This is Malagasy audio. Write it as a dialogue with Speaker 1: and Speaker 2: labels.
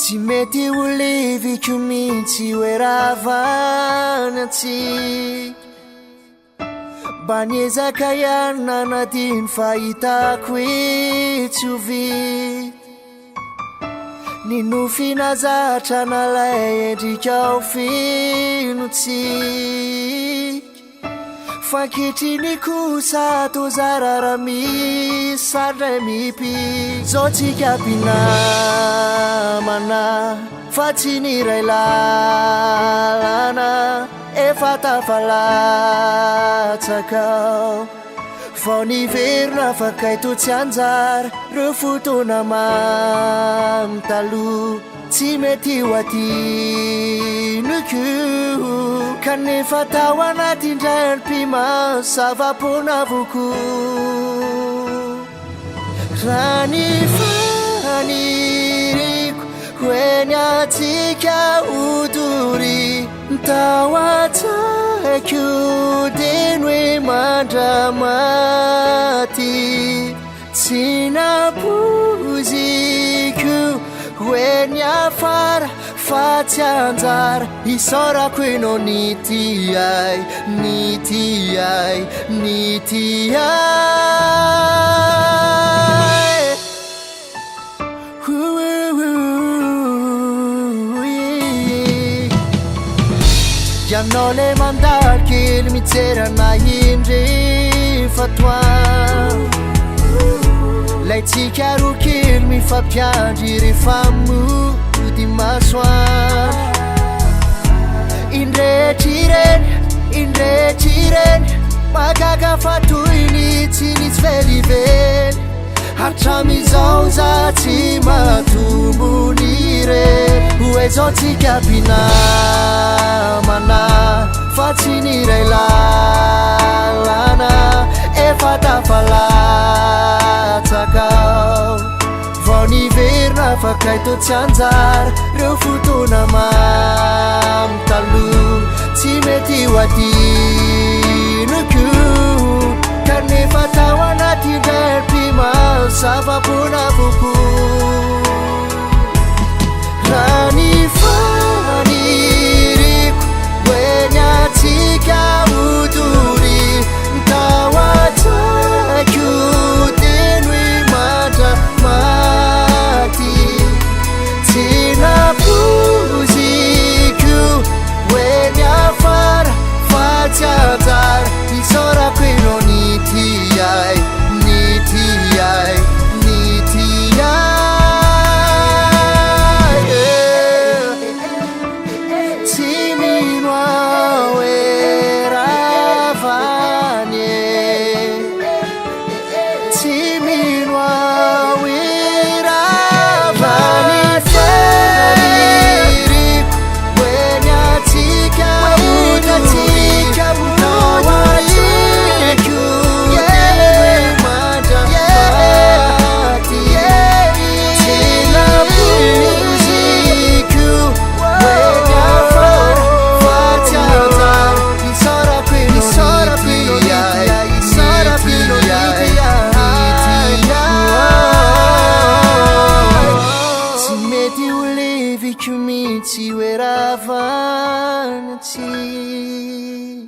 Speaker 1: Tsy mety ho leviko mihitsy hoe ravana antsika mba niezaka ihany nanadino fahitako hoe tsy ho vita ny nofinazatra nalay endrika ao finotsika fanketriny kosa tozarara misy sandray mipika zao tsika mpinamana fa tsy niray lalana efa tafalatsakao vao niverina fakay to tsy anjara reo fotoana mamy taloha tsy mety ho atinoko kanefa tao anatindray anim-pimano zava-pona voko raha ny faniriko hoe ny atsika odory tao atsaiko deny hoe mandramaty tsy napoziko hoe ny afara fa tsy anjara isaorako enao nity ay ianao le mandalo kely mitserana indry fatoan lay tsika ro kely mifampiandry rehefa mody masoandro indretrireny magaka fatoiny tsy nisy velively hatramizao za tsy matombony reny hoe zao tsika mpinamana fa tsy niray lalana efa tafalatsakao vao niverina fakay to tsy anjara reo fotoana mamy taloha tsy mety ho atinoko kanefa tao anatindray anim-pimano zava-pona voko raha ny faniriko hoe ny atsika odory tao atsaiko teny hoe mandramaty tsy napoziko hoe ny afara fa tsy anjara isaorako enao nity ay tsy mino aho e ravany tsy mino aho e ravany faniriko hoe ny atsika odotsika tao atsaiko teny mandramaty tsy napoziko hoe ny afara fa tsy anjara isaorako enao tsy mety ho leviko mihitsy hoe ravana antsika